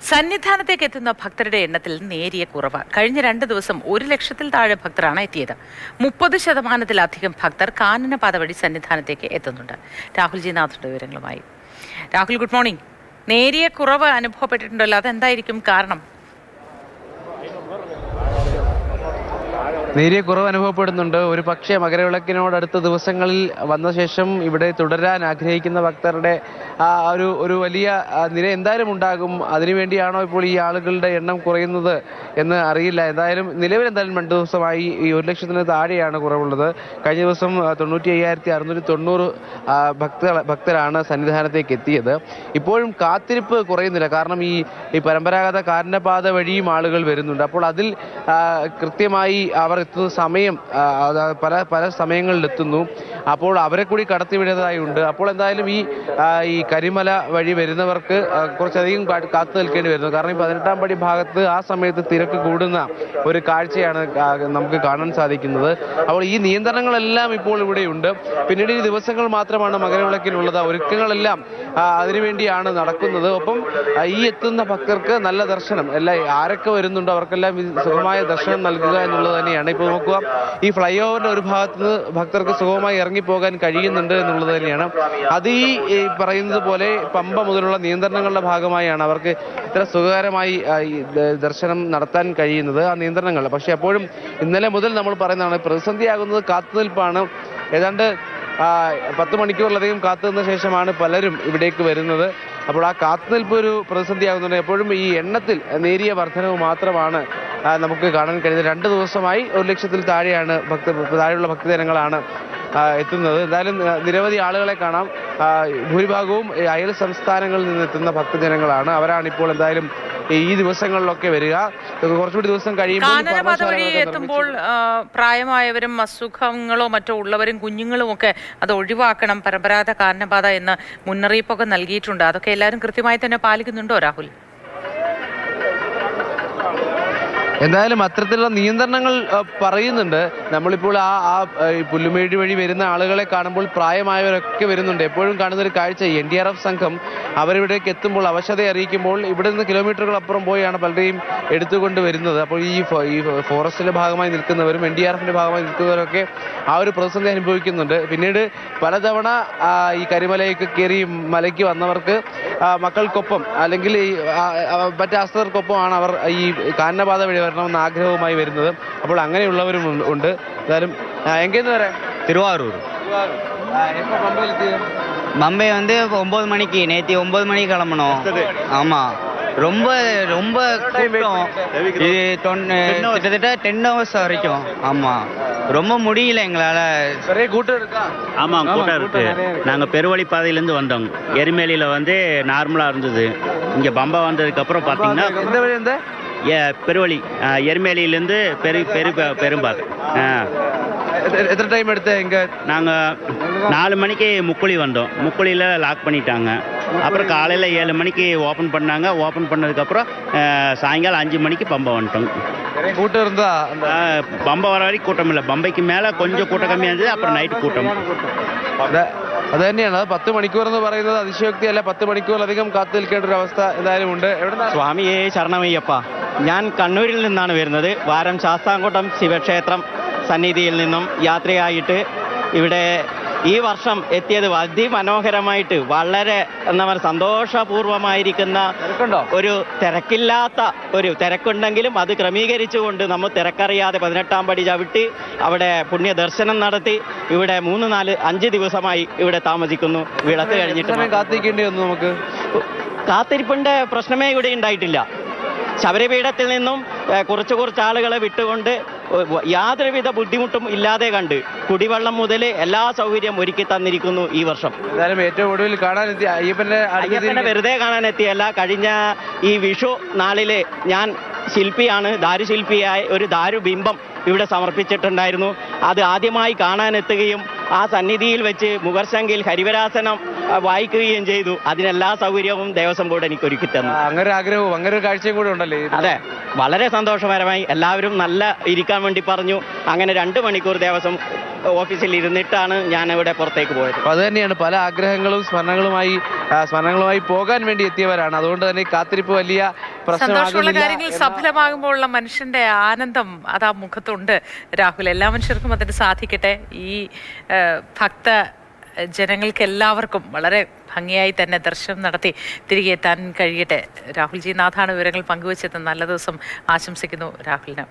സന്നിധാനത്തേക്ക് എത്തുന്ന ഭക്തരുടെ എണ്ണത്തിൽ നേരിയ കുറവ്. കഴിഞ്ഞ 2 ദിവസം 1 ലക്ഷത്തിൽ താഴെ ഭക്തരാണ് എത്തിയത്. 30% ഭക്തർ കാനനപാത വഴി സന്നിധാനത്തേക്ക് എത്തുന്നുണ്ട്. രാഹുൽ ജി നാഥുടെ വിവരങ്ങളുമായി. Rahul, good morning. നേരിയ കുറവ് അനുഭവപ്പെട്ടിട്ടുണ്ടല്ലോ, അതെന്തായിരിക്കും കാരണം? നേരിയ കുറവ് അനുഭവപ്പെടുന്നുണ്ട്. ഒരു പക്ഷേ മകരവിളക്കിനോടടുത്ത ദിവസങ്ങളിൽ വന്ന ശേഷം ഇവിടെ തുടരാൻ ആഗ്രഹിക്കുന്ന ഭക്തരുടെ ഒരു വലിയ നിര എന്തായാലും ഉണ്ടാകും. അതിനുവേണ്ടിയാണോ ഇപ്പോൾ ഈ ആളുകളുടെ എണ്ണം കുറയുന്നത് എന്ന് അറിയില്ല. എന്തായാലും നിലവിൽ 2 ദിവസമായി ഈ 1 ലക്ഷത്തിന് താഴെയാണ് കുറവുള്ളത്. കഴിഞ്ഞ ദിവസം 95,690 ഭക്തരാണ് സന്നിധാനത്തേക്ക് എത്തിയത്. ഇപ്പോഴും കാത്തിരിപ്പ് കുറയുന്നില്ല. കാരണം ഈ പരമ്പരാഗത കാനനപാത വഴിയും ആളുകൾ വരുന്നുണ്ട്. അപ്പോൾ അതിൽ കൃത്യമായി അവർ എത്തുന്ന സമയം പല സമയങ്ങളിലെത്തുന്നു. അപ്പോൾ അവരെ കൂടി കടത്തിവിടുന്നതായുണ്ട്. അപ്പോൾ എന്തായാലും ഈ കരിമല വഴി വരുന്നവർക്ക് കുറച്ചധികം കാത്തു നിൽക്കേണ്ടി വരുന്നു. കാരണം ഈ 18-ാം പടി ഭാഗത്ത് ആ സമയത്ത് തിരക്ക് കൂടുന്ന ഒരു കാഴ്ചയാണ് നമുക്ക് കാണാൻ സാധിക്കുന്നത്. അപ്പോൾ ഈ നിയന്ത്രണങ്ങളെല്ലാം ഇപ്പോൾ ഇവിടെയുണ്ട്. പിന്നീട് ഈ ദിവസങ്ങൾ മാത്രമാണ് മകരവിളക്കിനുള്ളത്. ഒരുക്കങ്ങളെല്ലാം അതിനുവേണ്ടിയാണ് നടക്കുന്നത്. ഒപ്പം ഈ എത്തുന്ന ഭക്തർക്ക് നല്ല ദർശനം ആരൊക്കെ വരുന്നുണ്ടോ അവർക്കെല്ലാം സുഖമായ ദർശനം നൽകുക എന്നുള്ളത് തന്നെയാണ്. ഇപ്പോൾ നോക്കുക, ഈ ഫ്ലൈ ഓവറിന്റെ ഒരു ഭാഗത്ത് നിന്ന് ഭക്തർക്ക് സുഖമായി ഇറങ്ങിപ്പോകാൻ കഴിയുന്നുണ്ട് എന്നുള്ളത് തന്നെയാണ്. അത് ഈ പറയുന്നത് പോലെ പമ്പ മുതലുള്ള നിയന്ത്രണങ്ങളുടെ ഭാഗമായാണ് അവർക്ക് ഇത്ര സുഖകരമായി ദർശനം നടത്താൻ കഴിയുന്നത്, ആ നിയന്ത്രണങ്ങൾ. പക്ഷെ അപ്പോഴും ഇന്നലെ മുതൽ നമ്മൾ പറയുന്നതാണ്, പ്രതിസന്ധിയാകുന്നത് കാത്തുനിൽപ്പാണ്. ഏതാണ്ട് 10 മണിക്കൂറിലധികം കാത്തുനിന്ന ശേഷമാണ് പലരും ഇവിടേക്ക് വരുന്നത്. അപ്പോൾ ആ കാത്തുനിൽപ്പ് ഒരു പ്രതിസന്ധിയാകുന്നുണ്ട്. എപ്പോഴും ഈ എണ്ണത്തിൽ നേരിയ വർധനവ് മാത്രമാണ് നമുക്ക് കാണാൻ കഴിയുന്നത്. 2 ദിവസമായി 1 ലക്ഷത്തിൽ താഴെയുള്ള ഭക്തജനങ്ങളാണ് എത്തുന്നത്. എന്തായാലും നിരവധി ആളുകളെ കാണാം. ഭൂരിഭാഗവും അയൽ സംസ്ഥാനങ്ങളിൽ നിന്നെത്തുന്ന ഭക്തജനങ്ങളാണ്. അവരാണ് ഇപ്പോൾ എന്തായാലും ഈ ദിവസങ്ങളിലൊക്കെ വരിക. കുറച്ചുകൂടി ദിവസം കഴിയുമ്പോൾ എത്തുമ്പോൾ പ്രായമായവരും അസുഖങ്ങളോ മറ്റോ ഉള്ളവരും കുഞ്ഞുങ്ങളും ഒക്കെ അത് ഒഴിവാക്കണം, പരമ്പരാഗത കാനനപാത എന്ന് മുന്നറിയിപ്പൊക്കെ നൽകിയിട്ടുണ്ട്. അതൊക്കെ എല്ലാവരും കൃത്യമായി തന്നെ പാലിക്കുന്നുണ്ടോ രാഹുൽ? എന്തായാലും അത്തരത്തിലുള്ള നിയന്ത്രണങ്ങൾ പറയുന്നുണ്ട്. നമ്മളിപ്പോൾ ഈ പുല്ലുമേഴി വഴി വരുന്ന ആളുകളെ കാണുമ്പോൾ പ്രായമായവരൊക്കെ വരുന്നുണ്ട്. എപ്പോഴും കാണുന്ന ഒരു കാഴ്ച, NDRF സംഘം അവരിവിടേക്ക് എത്തുമ്പോൾ അവശത അറിയിക്കുമ്പോൾ ഇവിടെ നിന്ന് കിലോമീറ്ററുകൾ അപ്പുറം പോയാണ് പലരെയും എടുത്തുകൊണ്ട് വരുന്നത്. അപ്പോൾ ഈ ഫോറസ്റ്റിന്റെ ഭാഗമായി നിൽക്കുന്നവരും NDRFിന്റെ ഭാഗമായി നിൽക്കുന്നവരൊക്കെ ആ ഒരു പ്രതിസന്ധി അനുഭവിക്കുന്നുണ്ട്. പിന്നീട് പലതവണ ഈ കരിമലയൊക്കെ കയറി മലയ്ക്ക് വന്നവർക്ക് മക്കൾക്കൊപ്പം അല്ലെങ്കിൽ മറ്റ് ആശ്രിതർക്കൊപ്പമാണ് അവർ ഈ കാനനപാത വഴി വരണമെന്ന ആഗ്രഹവുമായി വരുന്നത്. അപ്പോൾ അങ്ങനെയുള്ളവരും ഉണ്ട്. എന്തായാലും എങ്കേന്ന് പറയാം, திருவாரூர் பம்பை 9 மணிக்கு நேற்று 9 மணிக்கு கிளம்பணும். ஆமாம், ரொம்ப ரொம்ப கூட்டம். இது கிட்டத்தட்ட 10 hours வரைக்கும். ஆமாம், ரொம்ப முடியல எங்களால். நிறைய கூட்டம் இருக்கா? ஆமாம், கூட்டம் இருக்கு. நாங்கள் பெருவழிப்பாதையிலேருந்து வந்தோம். எரிமேலியில் நார்மலாக இருந்தது. இங்கே பம்பா வந்ததுக்கப்புறம் பார்த்தீங்கன்னா எந்த வழி வந்து பெருவழி எரிமேலியிலேருந்து பெரும்பாதை. எத்தனை டைம் எடுத்து இங்கே நாங்கள் 4 மணிக்கு முக்குழி வந்தோம். முக்குழியில் லாக் பண்ணிட்டாங்க. அப்புறம் காலையில் 7 மணிக்கு ஓப்பன் பண்ணாங்க. ஓப்பன் பண்ணதுக்கப்புறம் சாயங்காலம் 5 மணிக்கு பம்பை வந்துட்டோம். கூட்டம் இருந்தா பம்பை வர வரைக்கும் கூட்டம் இல்லை. பம்பைக்கு மேலே கொஞ்சம் கூட்டம் கம்மியாக இருந்தது. அப்புறம் நைட்டு கூட்டம். അത് തന്നെയാണ്. 10 മണിക്കൂർ എന്ന് പറയുന്നത് അതിശയോക്തിയല്ല. 10 മണിക്കൂറിലധികം കാത്തു നിൽക്കേണ്ട ഒരു അവസ്ഥ എന്തായാലും ഉണ്ട്. സ്വാമിയെ ശരണമയ്യപ്പ. ഞാൻ കണ്ണൂരിൽ നിന്നാണ് വരുന്നത്. വാരം ശാസ്താംകോട്ടം ശിവക്ഷേത്രം സന്നിധിയിൽ നിന്നും യാത്രയായിട്ട് ഇവിടെ ഈ വർഷം എത്തിയത് അതിമനോഹരമായിട്ട് വളരെ സന്തോഷപൂർവമായിരിക്കുന്ന ഒരു തിരക്കില്ലാത്ത ഒരു തിരക്കുണ്ടെങ്കിലും അത് ക്രമീകരിച്ചുകൊണ്ട് നമ്മൾ തിരക്കറിയാതെ 18-ാം പടി ചവിട്ടി അവിടെ പുണ്യ ദർശനം നടത്തി ഇവിടെ 3, 4, 5 ദിവസമായി ഇവിടെ താമസിക്കുന്നു. വിളക്ക് കഴിഞ്ഞിട്ട് കാത്തിരിക്കേണ്ടി വന്നു. നമുക്ക് കാത്തിരിപ്പിന്റെ പ്രശ്നമേ ഇവിടെ ഉണ്ടായിട്ടില്ല. ശബരിപീഠത്തിൽ നിന്നും കുറച്ച് ആളുകളെ വിട്ടുകൊണ്ട് യാതൊരുവിധ ബുദ്ധിമുട്ടും ഇല്ലാതെ കണ്ട് കുടിവെള്ളം മുതൽ എല്ലാ സൗകര്യം ഒരുക്കി തന്നിരിക്കുന്നു ഈ വർഷം. ഏറ്റവും ഒടുവിൽ കാണാനെത്തിയ അയ്യപ്പനെ വെറുതെ കാണാനെത്തിയല്ല. കഴിഞ്ഞ ഈ വിഷു നാളില് ഞാൻ ശില്പിയാണ്, ദാരുശില്പിയായ ഒരു ദാരുബിംബം ഇവിടെ സമർപ്പിച്ചിട്ടുണ്ടായിരുന്നു. അത് ആദ്യമായി കാണാനെത്തുകയും ആ സന്നിധിയിൽ വെച്ച് മുഖർശങ്കിൽ ഹരിവരാസനം വായിക്കുകയും ചെയ്തു. അതിനെല്ലാ സൗകര്യവും ദേവസ്വം ബോർഡ് എനിക്ക് ഒരുക്കി തന്നു. അങ്ങനെ ആഗ്രഹവും അങ്ങനെ ഒരു കാഴ്ചയും കൂടെ ഉണ്ടല്ലേ? അതെ, വളരെ സന്തോഷകരമായി. എല്ലാവരും നല്ല ഇരിക്കാൻ വേണ്ടി പറഞ്ഞു. അങ്ങനെ 2 മണിക്കൂർ ദേവസ്വം ഓഫീസിൽ ഇരുന്നിട്ടാണ് ഞാൻ ഇവിടെ പുറത്തേക്ക് പോയത്. അത് തന്നെയാണ്, പല ആഗ്രഹങ്ങളും സ്മരണകളുമായി പോകാൻ വേണ്ടി എത്തിയവരാണ്. അതുകൊണ്ട് തന്നെ കാത്തിരിപ്പ് വലിയ സന്തോഷമുള്ള പ്രശ്നമാകുന്നില്ല കാര്യങ്ങൾ സഫലമാകുമ്പോഴുള്ള മനുഷ്യന്റെ ആനന്ദം അതാ മുഖത്തുണ്ട്. രാഹുൽ, എല്ലാ മനുഷ്യർക്കും അതിന് സാധിക്കട്ടെ. ഈ ഭക്ത ജനങ്ങൾക്ക് എല്ലാവർക്കും വളരെ ഭംഗിയായി തന്നെ ദർശനം നടത്തി തിരികെ എത്താൻ കഴിയട്ടെ. രാഹുൽ ജി നാഥാണ് വിവരങ്ങൾ പങ്കുവച്ചത്. നല്ല ദിവസം ആശംസിക്കുന്നു രാഹുലിന്.